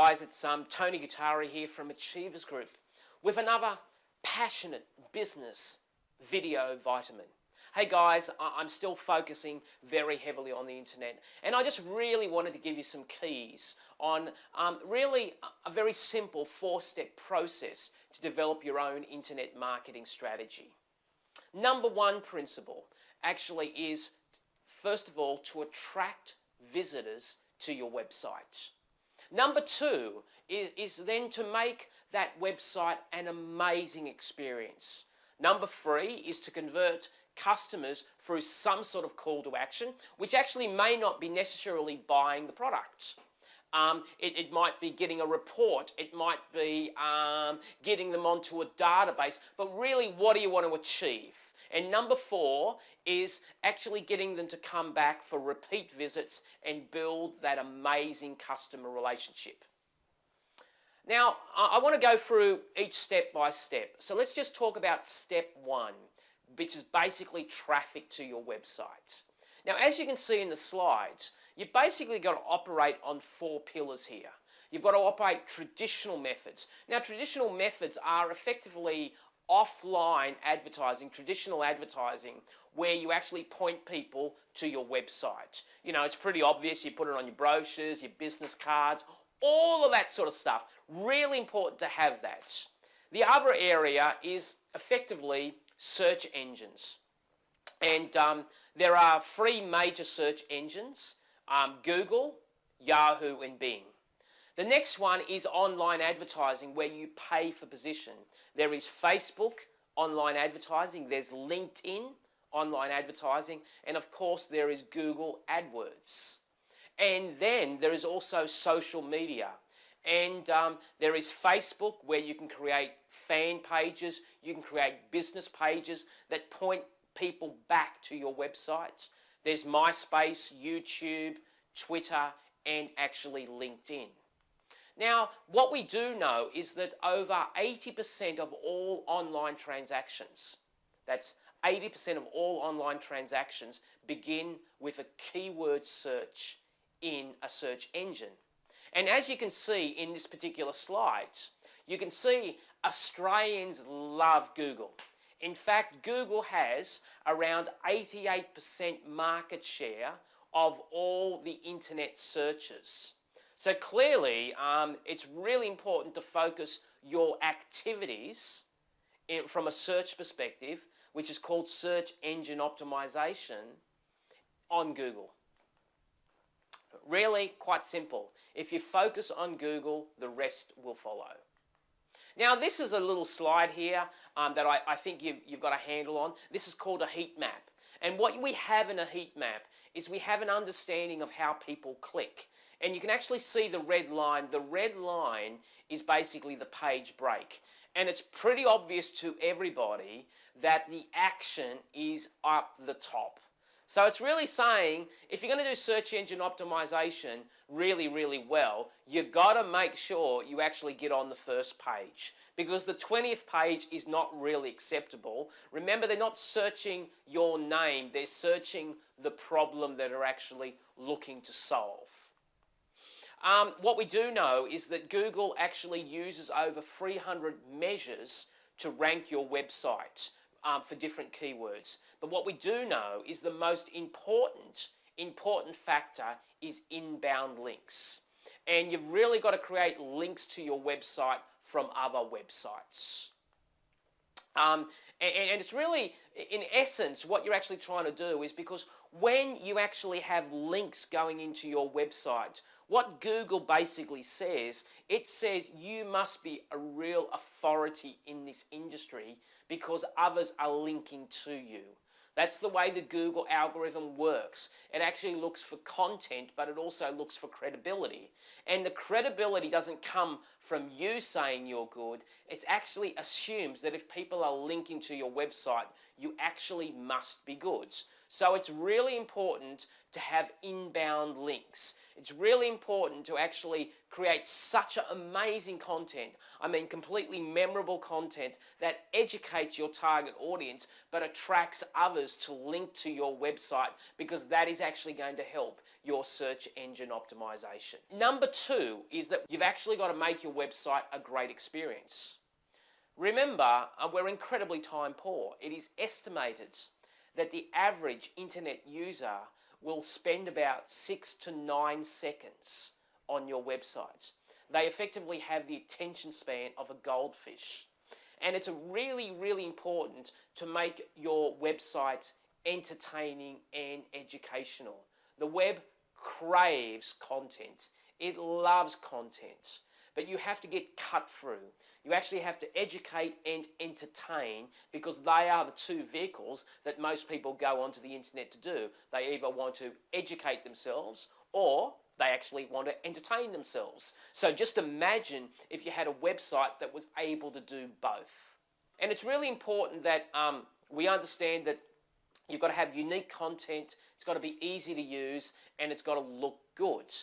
guys, it's Tony Guttari here from Achievers Group with another passionate business video vitamin. Hey guys, I'm still focusing very heavily on the internet, and I just really wanted to give you some keys on really a very simple 4-step process to develop your own internet marketing strategy. Number one principle actually is, first of all, to attract visitors to your website. Number two is then to make that website an amazing experience. Number three is to convert customers through some sort of call to action, which actually may not be necessarily buying the product. It might be getting a report, it might be getting them onto a database, but really what do you want to achieve? And number four is actually getting them to come back for repeat visits and build that amazing customer relationship. Now, I want to go through each step by step. So let's just talk about step one, which is basically traffic to your website. Now, as you can see in the slides, you've basically got to operate on 4 pillars here. You've got to operate traditional methods. Now, traditional methods are effectively offline advertising, traditional advertising, where you actually point people to your website. You know, it's pretty obvious. You put it on your brochures, your business cards, all of that sort of stuff. Really important to have that. The other area is effectively search engines. And there are 3 major search engines, Google, Yahoo, and Bing. The next one is online advertising, where you pay for position. There is Facebook online advertising, there's LinkedIn online advertising, and of course there is Google AdWords. And then there is also social media. And there is Facebook, where you can create fan pages, you can create business pages that point people back to your website. There's MySpace, YouTube, Twitter, and actually LinkedIn. Now, what we do know is that over 80% of all online transactions, that's 80% of all online transactions, begin with a keyword search in a search engine. And as you can see in this particular slide, you can see Australians love Google. In fact, Google has around 88% market share of all the internet searches. So clearly, it's really important to focus your activities from a search perspective, which is called search engine optimization, on Google. Really quite simple. If you focus on Google, the rest will follow. Now, this is a little slide here that I think you've got a handle on. This is called a heat map. And what we have in a heat map is we have an understanding of how people click. And you can actually see the red line. The red line is basically the page break. And it's pretty obvious to everybody that the action is up the top. So it's really saying, if you're going to do search engine optimization really, really well, you've got to make sure you actually get on the first page, because the 20th page is not really acceptable. Remember, they're not searching your name, they're searching the problem that are actually looking to solve. What we do know is that Google actually uses over 300 measures to rank your website for different keywords. But what we do know is the most important factor is inbound links. And you've really got to create links to your website from other websites. And it's really, in essence, what you're actually trying to do is, because when you actually have links going into your website, what Google basically says, it says you must be a real authority in this industry because others are linking to you. That's the way the Google algorithm works. It actually looks for content, but it also looks for credibility. And the credibility doesn't come from you saying you're good. It actually assumes that if people are linking to your website, you actually must be good. So it's really important to have inbound links. It's really important to actually create such amazing content. I mean, completely memorable content that educates your target audience but attracts others to link to your website, because that is actually going to help your search engine optimization. Number two is that you've actually got to make your website a great experience. Remember, we're incredibly time poor. It is estimated that the average internet user will spend about 6 to 9 seconds on your website. They effectively have the attention span of a goldfish. And it's really, really important to make your website entertaining and educational. The web craves content. It loves content. But you have to get cut through. You actually have to educate and entertain, because they are the two vehicles that most people go onto the internet to do. They either want to educate themselves or they actually want to entertain themselves. So just imagine if you had a website that was able to do both. And it's really important that we understand that you've got to have unique content, it's got to be easy to use, and it's got to look good.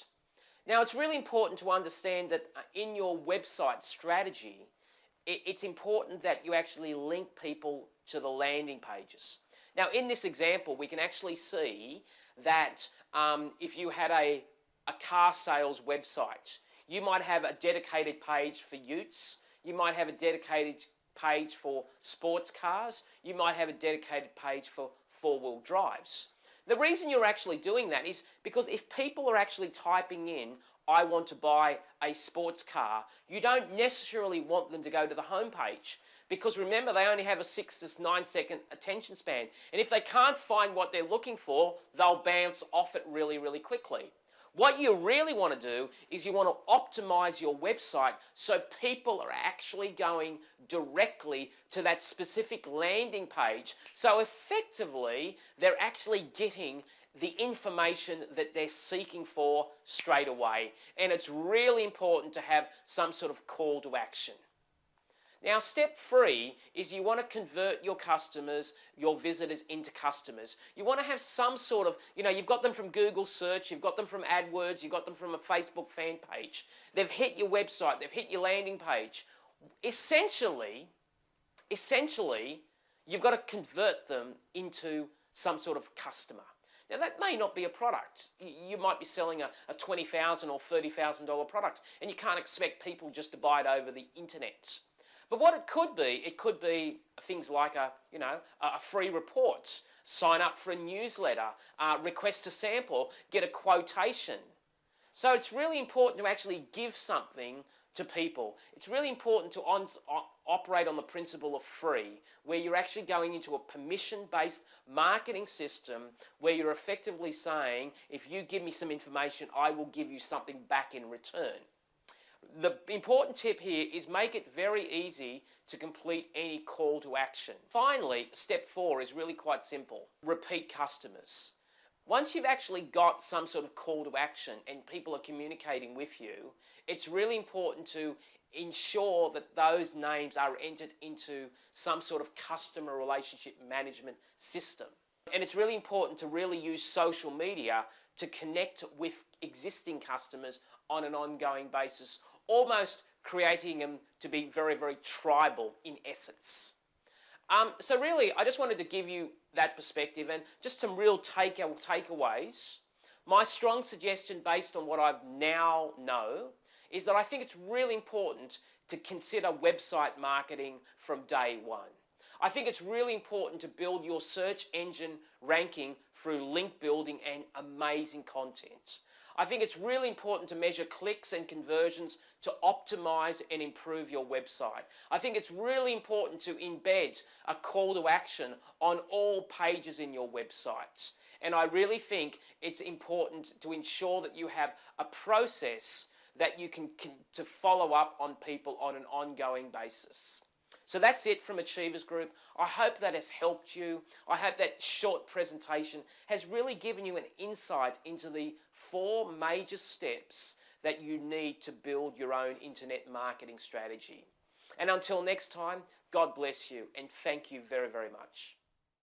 Now, it's really important to understand that in your website strategy, it's important that you actually link people to the landing pages. Now, in this example, we can actually see that if you had a car sales website, you might have a dedicated page for utes, you might have a dedicated page for sports cars, you might have a dedicated page for four-wheel drives. The reason you're actually doing that is because if people are actually typing in, I want to buy a sports car, you don't necessarily want them to go to the homepage, because remember, they only have a 6 to 9 second attention span. And if they can't find what they're looking for, they'll bounce off it really, really quickly. What you really want to do is you want to optimize your website so people are actually going directly to that specific landing page. So effectively, they're actually getting the information that they're seeking for straight away. And it's really important to have some sort of call to action. Now, step 3 is you want to convert your customers, your visitors, into customers. You want to have some sort of, you've got them from Google search, you've got them from AdWords, you've got them from a Facebook fan page. They've hit your website, they've hit your landing page. Essentially, you've got to convert them into some sort of customer. Now, that may not be a product. You might be selling a $20,000 or $30,000 product, and you can't expect people just to buy it over the internet. But what it could be things like a free report, sign up for a newsletter, request a sample, get a quotation. So it's really important to actually give something to people. It's really important to operate on the principle of free, where you're actually going into a permission-based marketing system where you're effectively saying, if you give me some information, I will give you something back in return. The important tip here is make it very easy to complete any call to action. Finally, step 4 is really quite simple. Repeat customers. Once you've actually got some sort of call to action and people are communicating with you, it's really important to ensure that those names are entered into some sort of customer relationship management system. And it's really important to really use social media to connect with existing customers on an ongoing basis, almost creating them to be very, very tribal in essence. So really, I just wanted to give you that perspective and just some real takeaways. My strong suggestion, based on what I now know, is that I think it's really important to consider website marketing from day one. I think it's really important to build your search engine ranking through link building and amazing content. I think it's really important to measure clicks and conversions to optimize and improve your website. I think it's really important to embed a call to action on all pages in your websites. And I really think it's important to ensure that you have a process that you can to follow up on people on an ongoing basis. So that's it from Achievers Group. I hope that has helped you. I hope that short presentation has really given you an insight into the 4 major steps that you need to build your own internet marketing strategy. And until next time, God bless you and thank you very, very much.